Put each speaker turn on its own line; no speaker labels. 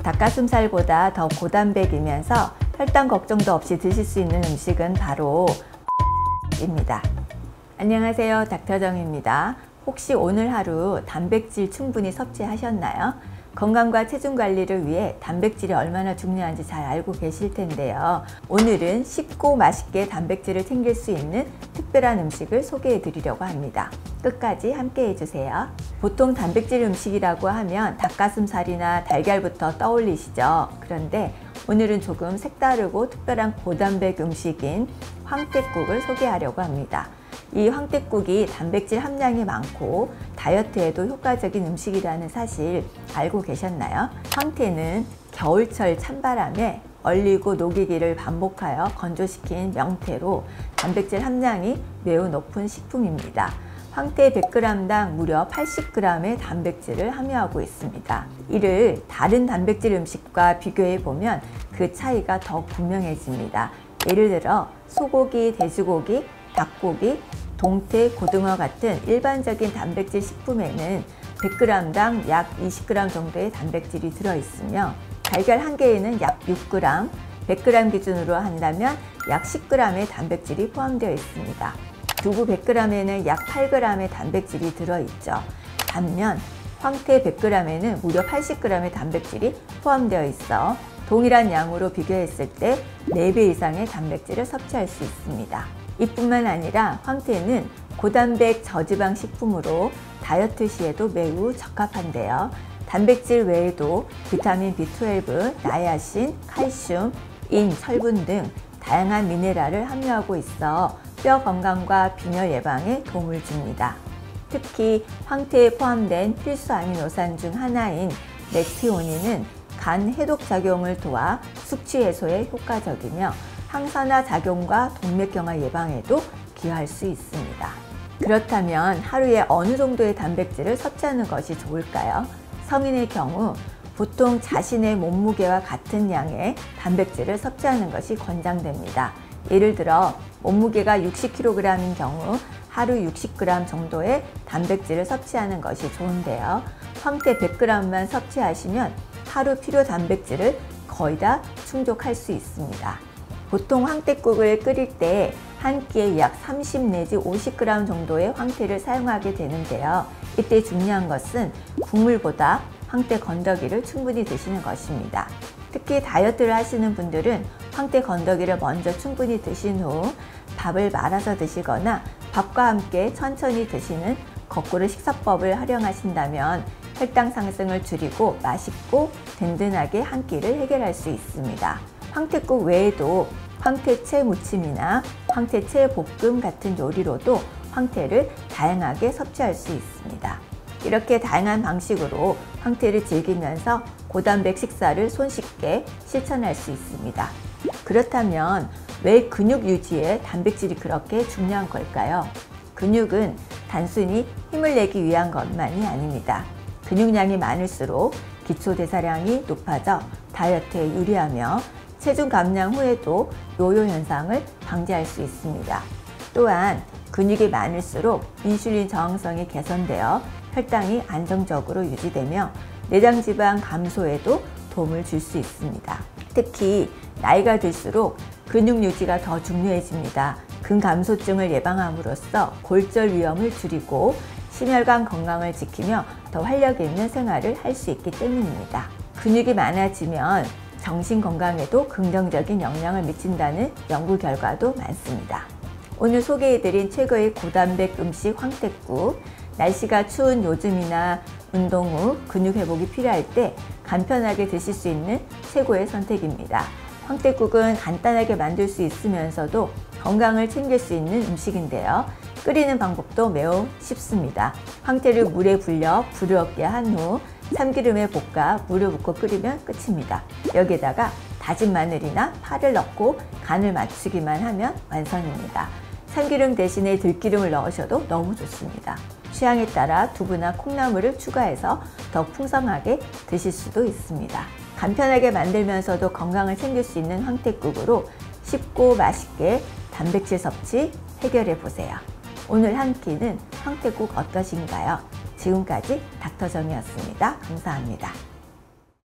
닭가슴살보다 더 고단백이면서 혈당 걱정도 없이 드실 수 있는 음식은 바로 입니다. 안녕하세요, 닥터정입니다. 혹시 오늘 하루 단백질 충분히 섭취하셨나요? 건강과 체중 관리를 위해 단백질이 얼마나 중요한지 잘 알고 계실 텐데요. 오늘은 쉽고 맛있게 단백질을 챙길 수 있는 특별한 음식을 소개해 드리려고 합니다. 끝까지 함께 해주세요. 보통 단백질 음식이라고 하면 닭가슴살이나 달걀부터 떠올리시죠? 그런데 오늘은 조금 색다르고 특별한 고단백 음식인 황태국을 소개하려고 합니다. 이 황태국이 단백질 함량이 많고 다이어트에도 효과적인 음식이라는 사실 알고 계셨나요? 황태는 겨울철 찬바람에 얼리고 녹이기를 반복하여 건조시킨 명태로 단백질 함량이 매우 높은 식품입니다. 황태 100g당 무려 80g의 단백질을 함유하고 있습니다. 이를 다른 단백질 음식과 비교해 보면 그 차이가 더 분명해집니다. 예를 들어 소고기, 돼지고기, 닭고기, 동태, 고등어 같은 일반적인 단백질 식품에는 100g당 약 20g 정도의 단백질이 들어있으며 달걀 한 개에는 약 6g, 100g 기준으로 한다면 약 10g의 단백질이 포함되어 있습니다. 두부 100g에는 약 8g의 단백질이 들어있죠. 반면 황태 100g에는 무려 80g의 단백질이 포함되어 있어 동일한 양으로 비교했을 때 4배 이상의 단백질을 섭취할 수 있습니다. 이뿐만 아니라 황태는 고단백 저지방 식품으로 다이어트 시에도 매우 적합한데요. 단백질 외에도 비타민 B12, 나야신, 칼슘, 인, 철분 등 다양한 미네랄을 함유하고 있어 뼈 건강과 빈혈 예방에 도움을 줍니다. 특히 황태에 포함된 필수 아미노산 중 하나인 메티오닌은 간 해독 작용을 도와 숙취 해소에 효과적이며 항산화 작용과 동맥경화 예방에도 기여할 수 있습니다. 그렇다면 하루에 어느 정도의 단백질을 섭취하는 것이 좋을까요? 성인의 경우 보통 자신의 몸무게와 같은 양의 단백질을 섭취하는 것이 권장됩니다. 예를 들어 몸무게가 60kg인 경우 하루 60g 정도의 단백질을 섭취하는 것이 좋은데요. 황태 100g만 섭취하시면 하루 필요 단백질을 거의 다 충족할 수 있습니다. 보통 황태국을 끓일 때 한 끼에 약 30 내지 50g 정도의 황태를 사용하게 되는데요. 이때 중요한 것은 국물보다 황태 건더기를 충분히 드시는 것입니다. 특히 다이어트를 하시는 분들은 황태 건더기를 먼저 충분히 드신 후 밥을 말아서 드시거나 밥과 함께 천천히 드시는 거꾸로 식사법을 활용하신다면 혈당 상승을 줄이고 맛있고 든든하게 한 끼를 해결할 수 있습니다. 황태국 외에도 황태채 무침이나 황태채 볶음 같은 요리로도 황태를 다양하게 섭취할 수 있습니다. 이렇게 다양한 방식으로 황태를 즐기면서 고단백 식사를 손쉽게 실천할 수 있습니다. 그렇다면 왜 근육 유지에 단백질이 그렇게 중요한 걸까요? 근육은 단순히 힘을 내기 위한 것만이 아닙니다. 근육량이 많을수록 기초대사량이 높아져 다이어트에 유리하며 체중 감량 후에도 요요 현상을 방지할 수 있습니다. 또한 근육이 많을수록 인슐린 저항성이 개선되어 혈당이 안정적으로 유지되며 내장지방 감소에도 도움을 줄 수 있습니다. 특히 나이가 들수록 근육 유지가 더 중요해집니다. 근감소증을 예방함으로써 골절 위험을 줄이고 심혈관 건강을 지키며 더 활력 있는 생활을 할 수 있기 때문입니다. 근육이 많아지면 정신 건강에도 긍정적인 영향을 미친다는 연구 결과도 많습니다. 오늘 소개해드린 최고의 고단백 음식 황태국, 날씨가 추운 요즘이나 운동 후 근육 회복이 필요할 때 간편하게 드실 수 있는 최고의 선택입니다. 황태국은 간단하게 만들 수 있으면서도 건강을 챙길 수 있는 음식인데요. 끓이는 방법도 매우 쉽습니다. 황태를 물에 불려 부드럽게 한 후 참기름에 볶아 물을 붓고 끓이면 끝입니다. 여기에다가 다진 마늘이나 파를 넣고 간을 맞추기만 하면 완성입니다. 참기름 대신에 들기름을 넣으셔도 너무 좋습니다. 취향에 따라 두부나 콩나물을 추가해서 더 풍성하게 드실 수도 있습니다. 간편하게 만들면서도 건강을 챙길 수 있는 황태국으로 쉽고 맛있게 단백질 섭취 해결해 보세요. 오늘 한 끼는 황태국 어떠신가요? 지금까지 닥터정이었습니다. 감사합니다.